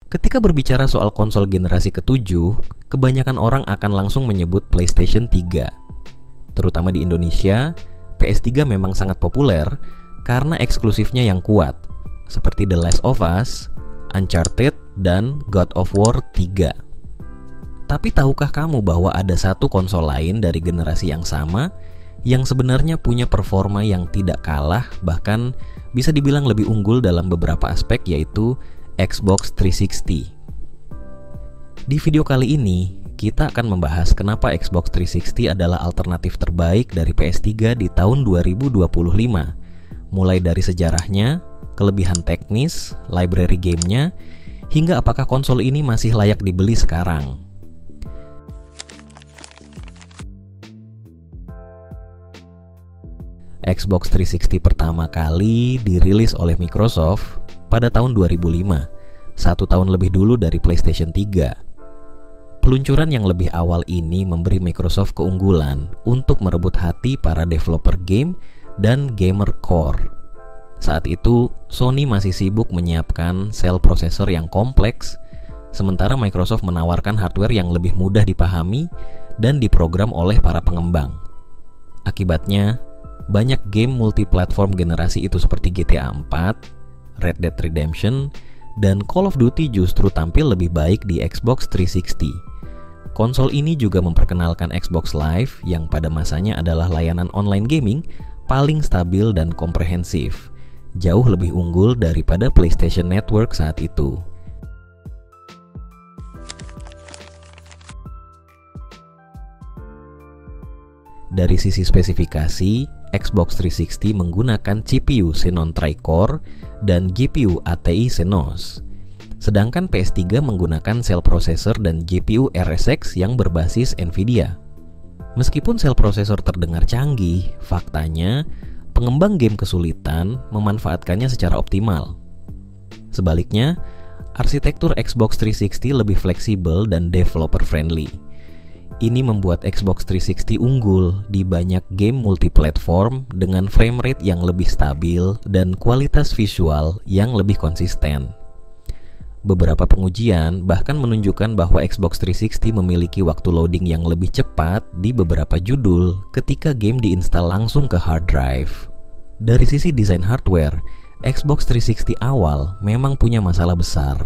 Ketika berbicara soal konsol generasi ketujuh, kebanyakan orang akan langsung menyebut PlayStation 3. Terutama di Indonesia, PS3 memang sangat populer karena eksklusifnya yang kuat, seperti The Last of Us, Uncharted, dan God of War 3. Tapi tahukah kamu bahwa ada satu konsol lain dari generasi yang sama yang sebenarnya punya performa yang tidak kalah, bahkan bisa dibilang lebih unggul dalam beberapa aspek, yaitu Xbox 360. Di video kali ini, kita akan membahas kenapa Xbox 360 adalah alternatif terbaik dari PS3 di tahun 2025. Mulai dari sejarahnya, kelebihan teknis, library gamenya, hingga apakah konsol ini masih layak dibeli sekarang. Xbox 360 pertama kali dirilis oleh Microsoft pada tahun 2005, 1 tahun lebih dulu dari PlayStation 3. Peluncuran yang lebih awal ini memberi Microsoft keunggulan untuk merebut hati para developer game dan gamer core. Saat itu, Sony masih sibuk menyiapkan sel prosesor yang kompleks, sementara Microsoft menawarkan hardware yang lebih mudah dipahami dan diprogram oleh para pengembang. Akibatnya, banyak game multiplatform generasi itu seperti GTA 4, Red Dead Redemption, dan Call of Duty justru tampil lebih baik di Xbox 360. Konsol ini juga memperkenalkan Xbox Live yang pada masanya adalah layanan online gaming paling stabil dan komprehensif, jauh lebih unggul daripada PlayStation Network saat itu. Dari sisi spesifikasi, Xbox 360 menggunakan CPU Xenon Tri-Core dan GPU ATI Exynos. Sedangkan PS3 menggunakan sel prosesor dan GPU RSX yang berbasis Nvidia. Meskipun sel prosesor terdengar canggih, faktanya pengembang game kesulitan memanfaatkannya secara optimal. Sebaliknya, arsitektur Xbox 360 lebih fleksibel dan developer friendly. Ini membuat Xbox 360 unggul di banyak game multiplatform dengan frame rate yang lebih stabil dan kualitas visual yang lebih konsisten. Beberapa pengujian bahkan menunjukkan bahwa Xbox 360 memiliki waktu loading yang lebih cepat di beberapa judul ketika game diinstal langsung ke hard drive. Dari sisi desain hardware, Xbox 360 awal memang punya masalah besar.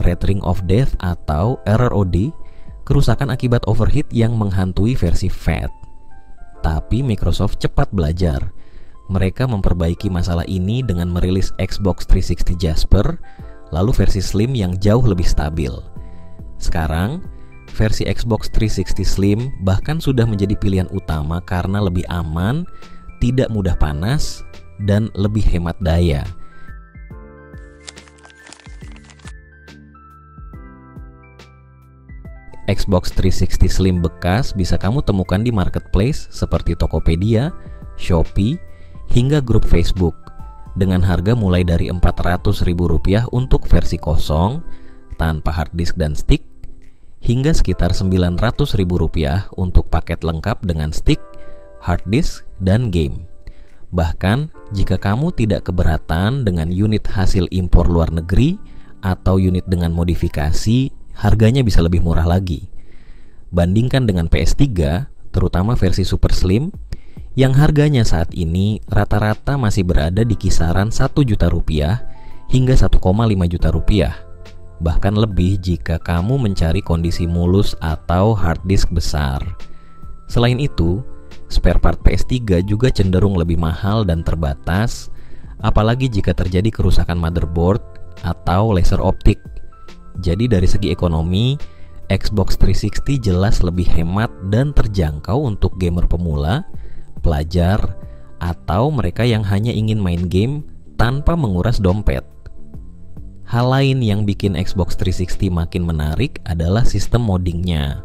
Red Ring of Death atau RROD, kerusakan akibat overheat yang menghantui versi FAT. Tapi Microsoft cepat belajar. Mereka memperbaiki masalah ini dengan merilis Xbox 360 Jasper, lalu versi Slim yang jauh lebih stabil. Sekarang, versi Xbox 360 Slim bahkan sudah menjadi pilihan utama karena lebih aman, tidak mudah panas, dan lebih hemat daya. Xbox 360 Slim bekas bisa kamu temukan di marketplace seperti Tokopedia, Shopee, hingga grup Facebook dengan harga mulai dari Rp400.000 untuk versi kosong tanpa hard disk dan stick hingga sekitar Rp900.000 untuk paket lengkap dengan stick, hard disk, dan game. Bahkan jika kamu tidak keberatan dengan unit hasil impor luar negeri atau unit dengan modifikasi, harganya bisa lebih murah lagi. Bandingkan dengan PS3, terutama versi Super Slim, yang harganya saat ini rata-rata masih berada di kisaran Rp1.000.000 hingga Rp1,5 juta. Bahkan lebih jika kamu mencari kondisi mulus atau hard disk besar. Selain itu, spare part PS3 juga cenderung lebih mahal dan terbatas, apalagi jika terjadi kerusakan motherboard atau laser optik. Jadi dari segi ekonomi, Xbox 360 jelas lebih hemat dan terjangkau untuk gamer pemula, pelajar, atau mereka yang hanya ingin main game tanpa menguras dompet. Hal lain yang bikin Xbox 360 makin menarik adalah sistem moddingnya.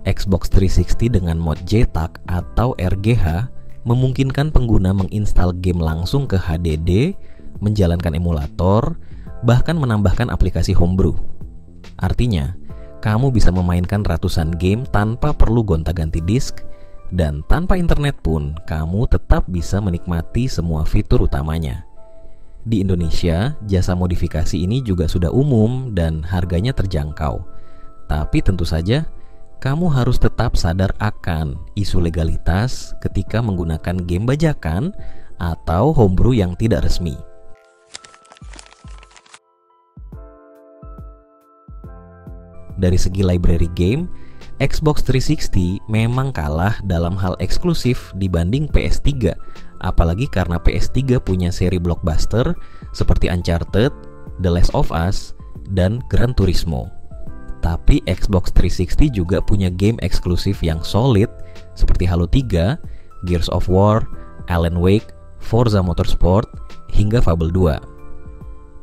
Xbox 360 dengan mod JTAG atau RGH memungkinkan pengguna menginstal game langsung ke HDD, menjalankan emulator, bahkan menambahkan aplikasi homebrew. Artinya, kamu bisa memainkan ratusan game tanpa perlu gonta-ganti disk, dan tanpa internet pun kamu tetap bisa menikmati semua fitur utamanya. Di Indonesia, jasa modifikasi ini juga sudah umum dan harganya terjangkau. Tapi tentu saja, kamu harus tetap sadar akan isu legalitas ketika menggunakan game bajakan atau homebrew yang tidak resmi. Dari segi library game, Xbox 360 memang kalah dalam hal eksklusif dibanding PS3, apalagi karena PS3 punya seri blockbuster seperti Uncharted, The Last of Us, dan Gran Turismo. Tapi Xbox 360 juga punya game eksklusif yang solid seperti Halo 3, Gears of War, Alan Wake, Forza Motorsport, hingga Fable 2.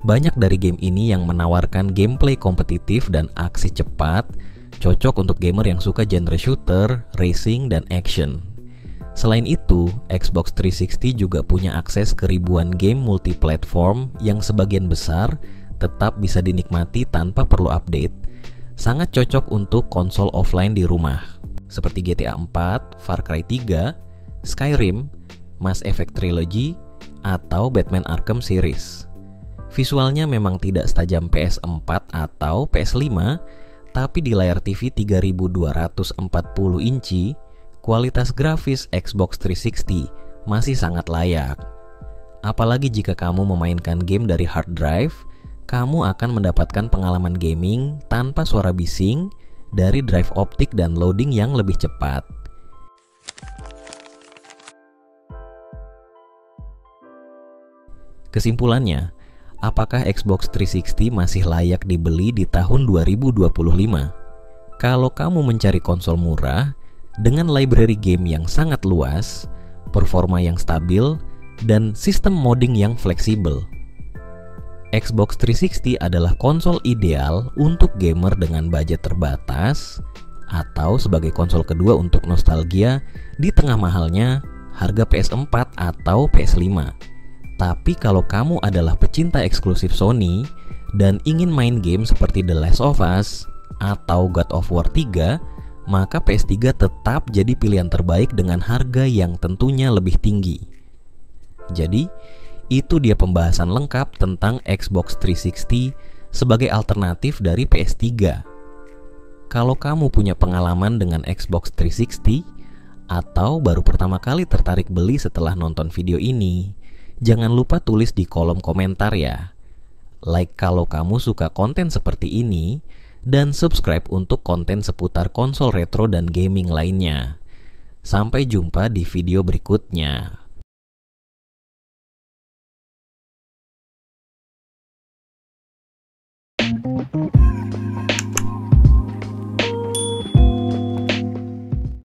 Banyak dari game ini yang menawarkan gameplay kompetitif dan aksi cepat, cocok untuk gamer yang suka genre shooter, racing, dan action. Selain itu, Xbox 360 juga punya akses ke ribuan game multiplatform yang sebagian besar tetap bisa dinikmati tanpa perlu update. Sangat cocok untuk konsol offline di rumah, seperti GTA 4, Far Cry 3, Skyrim, Mass Effect Trilogy, atau Batman Arkham Series. Visualnya memang tidak setajam PS4 atau PS5, tapi di layar TV 3240 inci, kualitas grafis Xbox 360 masih sangat layak. Apalagi jika kamu memainkan game dari hard drive, kamu akan mendapatkan pengalaman gaming tanpa suara bising dari drive optik dan loading yang lebih cepat. Kesimpulannya, apakah Xbox 360 masih layak dibeli di tahun 2025? Kalau kamu mencari konsol murah dengan library game yang sangat luas, performa yang stabil, dan sistem modding yang fleksibel, Xbox 360 adalah konsol ideal untuk gamer dengan budget terbatas atau sebagai konsol kedua untuk nostalgia di tengah mahalnya harga PS4 atau PS5. Tapi kalau kamu adalah pecinta eksklusif Sony dan ingin main game seperti The Last of Us atau God of War 3, maka PS3 tetap jadi pilihan terbaik dengan harga yang tentunya lebih tinggi. Jadi, itu dia pembahasan lengkap tentang Xbox 360 sebagai alternatif dari PS3. Kalau kamu punya pengalaman dengan Xbox 360 atau baru pertama kali tertarik beli setelah nonton video ini, jangan lupa tulis di kolom komentar ya. Like kalau kamu suka konten seperti ini, dan subscribe untuk konten seputar konsol retro dan gaming lainnya. Sampai jumpa di video berikutnya.